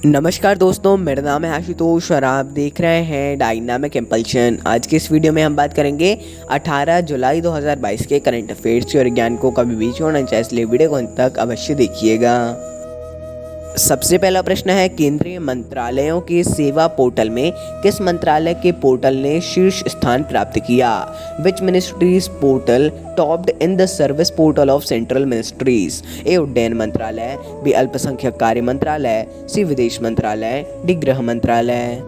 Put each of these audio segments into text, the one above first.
नमस्कार दोस्तों, मेरा नाम है आशुतोष और आप देख रहे हैं डायनामिक इम्पल्शन। आज के इस वीडियो में हम बात करेंगे 18 जुलाई 2022 के करंट अफेयर्स और ज्ञान को कभी बीच होना चाहिए, इसलिए वीडियो को अंत तक अवश्य देखिएगा। सबसे पहला प्रश्न है, केंद्रीय मंत्रालयों के सेवा पोर्टल में किस मंत्रालय के पोर्टल ने शीर्ष स्थान प्राप्त किया? Which ministries portal topped in the service portal of central ministries? A उड्डयन मंत्रालय, बी अल्पसंख्यक कार्य मंत्रालय, सी विदेश मंत्रालय, डी गृह मंत्रालय।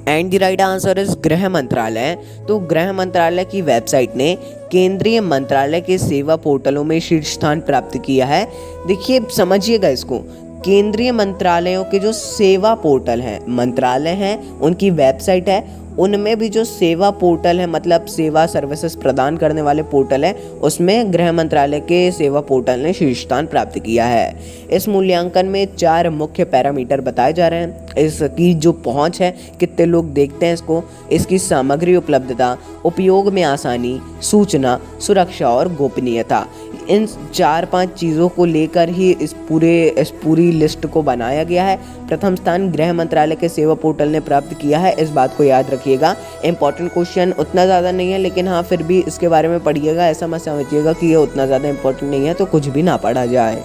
And the right answer is गृह मंत्रालय। तो गृह मंत्रालय की वेबसाइट ने केंद्रीय मंत्रालय के सेवा पोर्टलों में शीर्ष स्थान प्राप्त किया है। देखिए, समझिएगा इसको, केंद्रीय मंत्रालयों के जो सेवा पोर्टल हैं, मंत्रालय हैं, उनकी वेबसाइट है, उनमें भी जो सेवा पोर्टल है, मतलब सेवा सर्विसेज प्रदान करने वाले पोर्टल है, उसमें गृह मंत्रालय के सेवा पोर्टल ने शीर्ष स्थान प्राप्त किया है। इस मूल्यांकन में 4 मुख्य पैरामीटर बताए जा रहे हैं। इसकी जो पहुंच है, कितने लोग देखते हैं इसको, इसकी सामग्री उपलब्धता, उपयोग में आसानी, सूचना, सुरक्षा और गोपनीयता, इन 4-5 चीज़ों को लेकर ही इस पूरी लिस्ट को बनाया गया है। प्रथम स्थान गृह मंत्रालय के सेवा पोर्टल ने प्राप्त किया है, इस बात को याद रखिएगा। इंपॉर्टेंट क्वेश्चन उतना ज़्यादा नहीं है, लेकिन हाँ फिर भी इसके बारे में पढ़िएगा, ऐसा मत समझिएगा कि ये उतना ज़्यादा इंपॉर्टेंट नहीं है तो कुछ भी ना पढ़ा जाए।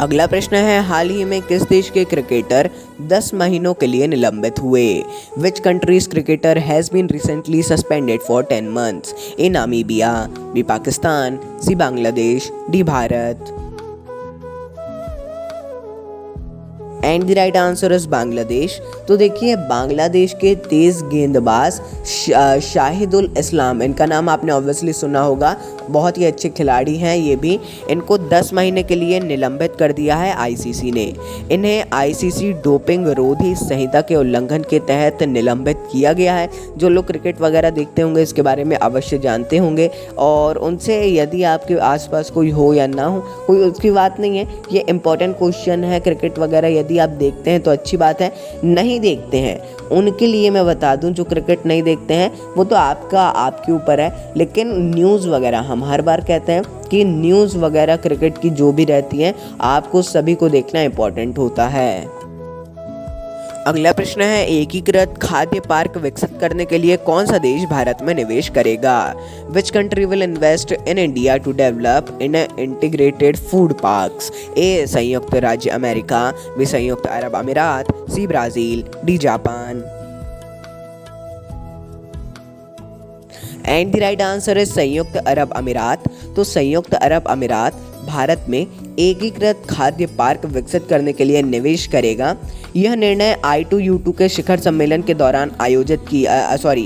अगला प्रश्न है, हाल ही में किस देश के क्रिकेटर 10 महीनों के लिए निलंबित हुए? Which countries cricketer has been recently suspended for 10 months? A Namibia, B Pakistan, C Bangladesh, D Bharat. And the right answer is Bangladesh. तो देखिए, बांग्लादेश के तेज गेंदबाज शाहिदुल इस्लाम, इनका नाम आपने ऑब्वियसली सुना होगा, बहुत ही अच्छे खिलाड़ी हैं ये भी। इनको 10 महीने के लिए निलंबित कर दिया है आईसीसी ने। इन्हें आईसीसी डोपिंग विरोधी संहिता के उल्लंघन के तहत निलंबित किया गया है। जो लोग क्रिकेट वगैरह देखते होंगे इसके बारे में अवश्य जानते होंगे, और उनसे यदि आपके आसपास कोई हो या ना हो, कोई उसकी बात नहीं है, ये इंपॉर्टेंट क्वेश्चन है। क्रिकेट वगैरह यदि आप देखते हैं तो अच्छी बात है, नहीं देखते हैं उनके लिए मैं बता दूं, जो क्रिकेट नहीं देखते हैं वो तो आपके ऊपर है, लेकिन न्यूज़ वगैरह, हम हर बार कहते हैं कि न्यूज़ वगैरह क्रिकेट की जो भी रहती हैं, आपको सभी को देखना इंपॉर्टेंट होता है। अगला प्रश्न है, एकीकृत खाद्य पार्क विकसित करने के लिए कौन सा देश भारत में निवेश करेगा? Which country will invest in India to develop in integrated food parks? A संयुक्त राज्य अमेरिका, बी संयुक्त अरब अमीरात, C Brazil, D Japan. And the right answer है संयुक्त अरब अमीरात। तो संयुक्त अरब अमीरात भारत में एकीकृत खाद्य पार्क विकसित करने के लिए निवेश करेगा। यह निर्णय I2U2 के शिखर सम्मेलन के दौरान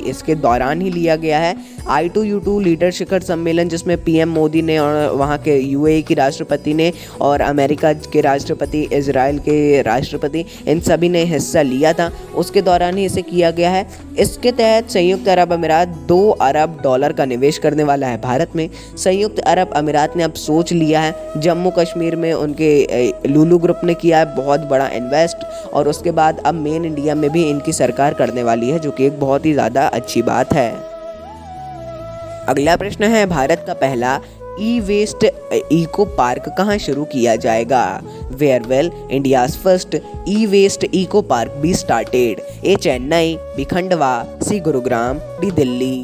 इसके दौरान ही लिया गया है। I2U2 लीडर शिखर सम्मेलन, जिसमें पीएम मोदी ने और वहाँ के यूएई की राष्ट्रपति ने और अमेरिका के राष्ट्रपति, इजराइल के राष्ट्रपति, इन सभी ने हिस्सा लिया था, उसके दौरान ही इसे किया गया है। इसके तहत संयुक्त अरब अमीरात $2 अरब का निवेश करने वाला है भारत में। संयुक्त अरब अमीरात ने अब सोच लिया है, जम्मू कश्मीर में उनके लुलु ग्रुप ने किया है बहुत बड़ा इन्वेस्ट, और उसके बाद अब मेन इंडिया में भी इनकी सरकार करने वाली है, जो कि एक बहुत ही ज़्यादा अच्छी बात है। अगला प्रश्न है, भारत का पहला ई वेस्ट इको पार्क कहाँ शुरू किया जाएगा? Where will India's first e waste eco park be started? A Chennai, B Khandwa, C Gurugram, D Delhi.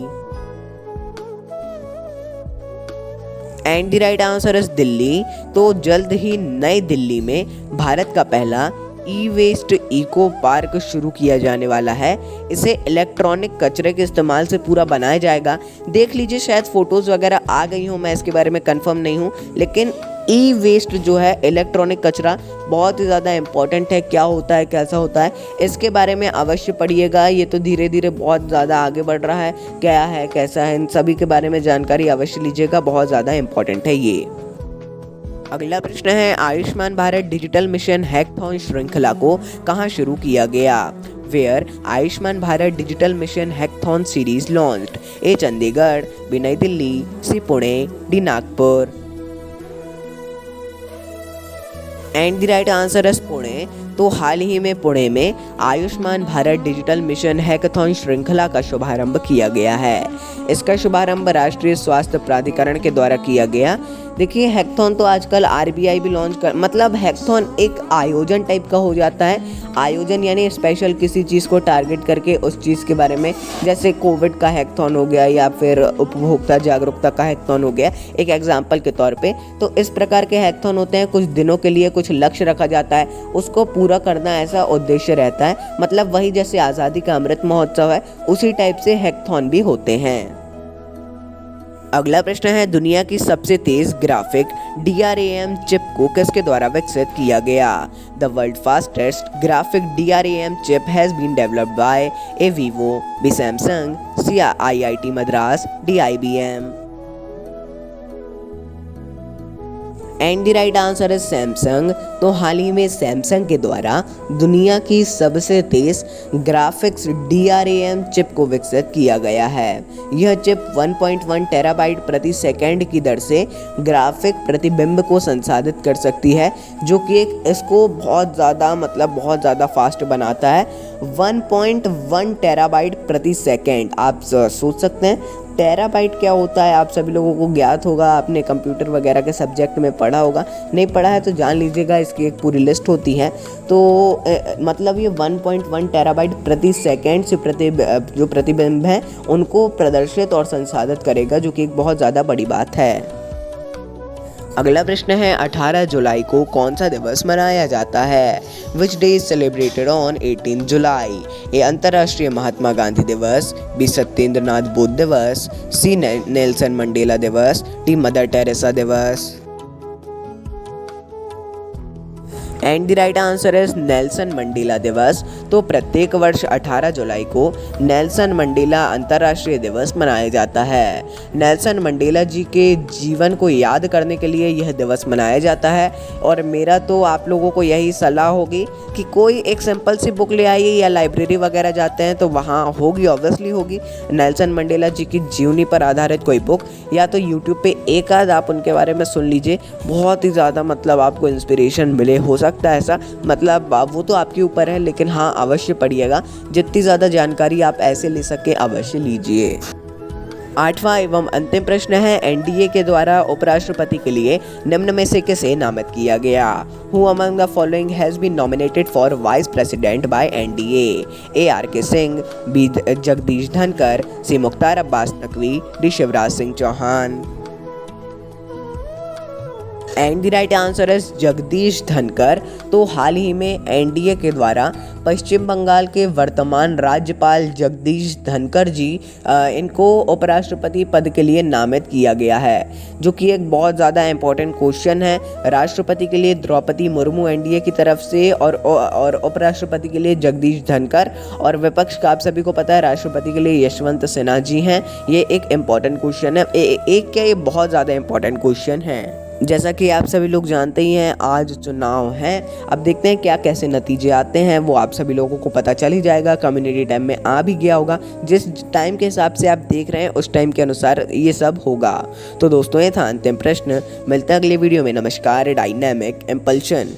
And the right answer is Delhi. तो जल्द ही नई दिल्ली में भारत का पहला ई वेस्ट इको पार्क शुरू किया जाने वाला है। इसे इलेक्ट्रॉनिक कचरे के इस्तेमाल से पूरा बनाया जाएगा। देख लीजिए, शायद फ़ोटोज़ वगैरह आ गई हो, मैं इसके बारे में कंफर्म नहीं हूँ, लेकिन ई वेस्ट जो है, इलेक्ट्रॉनिक कचरा, बहुत ही ज़्यादा इम्पॉर्टेंट है। क्या होता है, कैसा होता है, इसके बारे में अवश्य पढ़िएगा। ये तो धीरे धीरे बहुत ज़्यादा आगे बढ़ रहा है, क्या है, कैसा है, इन सभी के बारे में जानकारी अवश्य लीजिएगा, बहुत ज़्यादा इम्पॉर्टेंट है ये। अगला प्रश्न है, Ayushman Bharat digital mission hackathon श्रृंखला को कहाँ शुरू किया गया? Where Ayushman Bharat digital mission hackathon series launched? A Chandigarh, B New Delhi, C Pune, D Nagpur. And the right answer is Pune. तो हाल ही में पुणे में Ayushman Bharat digital mission hackathon श्रृंखला का शुभारंभ किया गया है। इसका शुभारंभ राष्ट्रीय स्वास्थ्य प्राधिकरण के द्वारा किया गया। देखिए हैकथॉन तो आजकल आरबीआई भी लॉन्च कर, मतलब हैकथॉन एक आयोजन टाइप का हो जाता है। आयोजन यानी स्पेशल किसी चीज़ को टारगेट करके उस चीज़ के बारे में, जैसे कोविड का हैकथॉन हो गया या फिर उपभोक्ता जागरूकता का हैकथॉन हो गया, एक एग्जाम्पल के तौर पे। तो इस प्रकार के हैकथॉन होते हैं, कुछ दिनों के लिए कुछ लक्ष्य रखा जाता है, उसको पूरा करना ऐसा उद्देश्य रहता है। मतलब वही जैसे आज़ादी का अमृत महोत्सव है, उसी टाइप से हैकथॉन भी होते हैं। अगला प्रश्न है, दुनिया की सबसे तेज ग्राफिक DRAM चिप को किसके द्वारा विकसित किया गया? The world fastest graphic DRAM chip has been developed by A Vivo, B Samsung, C IIT Madras, D IBM। And the right answer है सैमसंग। तो हाल ही में सैमसंग के द्वारा दुनिया की सबसे तेज ग्राफिक्स DRAM चिप को विकसित किया गया है। यह चिप 1.1 टेराबाइट प्रति सेकंड की दर से ग्राफिक प्रतिबिंब को संसाधित कर सकती है, जो कि इसको बहुत ज़्यादा फास्ट बनाता है। 1.1 टेराबाइट प्रति सेकंड, आप सोच सकते हैं टेराबाइट क्या होता है। आप सभी लोगों को ज्ञात होगा, आपने कंप्यूटर वगैरह के सब्जेक्ट में पढ़ा होगा, नहीं पढ़ा है तो जान लीजिएगा, इसकी एक पूरी लिस्ट होती है। तो मतलब ये 1.1 टेराबाइट प्रति सेकंड से जो प्रतिबिंब है उनको प्रदर्शित और संसाधित करेगा, जो कि एक बहुत ज़्यादा बड़ी बात है। अगला प्रश्न है, 18 जुलाई को कौन सा दिवस मनाया जाता है? Which day is celebrated on 18 जुलाई? ए अंतर्राष्ट्रीय महात्मा गांधी दिवस, बी सत्येंद्रनाथ बोस दिवस, सी नेल्सन मंडेला दिवस, डी मदर टेरेसा दिवस। And the right answer is Nelson Mandela दिवस। तो प्रत्येक वर्ष 18 जुलाई को नेल्सन मंडेला अंतर्राष्ट्रीय दिवस मनाया जाता है। नेल्सन मंडेला जी के जीवन को याद करने के लिए यह दिवस मनाया जाता है। और मेरा तो आप लोगों को यही सलाह होगी कि कोई एक सिंपल सी बुक ले आइए, या लाइब्रेरी वगैरह जाते हैं तो वहाँ होगी, ऑब्वियसली होगी, नेल्सन मंडेला जी की जीवनी पर आधारित कोई बुक, या तो यूट्यूब पे एक आध आप उनके बारे में सुन लीजिए, बहुत ही ज़्यादा आपको इंस्पिरेशन मिले। हो सकता है ऐसा, वो तो आपके ऊपर है, लेकिन हाँ अवश्य पढ़िएगा, जितनी ज़्यादा जानकारी आप ऐसे ले सके अवश्य लीजिए। 8वां एवं अंतिम प्रश्न है, एनडीए के द्वारा उपराष्ट्रपति के लिए निम्न में से किसे नामित किया गया? Who among the following has been nominated for vice president by NDA? A. R.K. Singh, B. Jagdish Dhankar, C. Mukhtar Abbas Naqvi, D. Shivraj Singh Chouhan. And the right answer is Jagdish Dhankar. तो हाल ही में एनडीए के द्वारा पश्चिम बंगाल के वर्तमान राज्यपाल जगदीश धनकर जी इनको उपराष्ट्रपति पद के लिए नामित किया गया है, जो कि एक बहुत ज़्यादा इम्पोर्टेंट क्वेश्चन है। राष्ट्रपति के लिए द्रौपदी मुर्मू एनडीए की तरफ से, और उपराष्ट्रपति के लिए जगदीश धनकर, और विपक्ष का आप सभी को पता है राष्ट्रपति के लिए यशवंत सिन्हा जी हैं। ये एक इम्पॉर्टेंट क्वेश्चन है, ये बहुत ज़्यादा इम्पॉर्टेंट क्वेश्चन है। जैसा कि आप सभी लोग जानते ही हैं, आज चुनाव है। अब देखते हैं क्या कैसे नतीजे आते हैं, वो आप सभी लोगों को पता चल ही जाएगा। कम्युनिटी टाइम में आ भी गया होगा, जिस टाइम के हिसाब से आप देख रहे हैं उस टाइम के अनुसार ये सब होगा। तो दोस्तों, ये था अंतिम प्रश्न। मिलते हैं अगले वीडियो में। नमस्कार। Dynamic impulsion.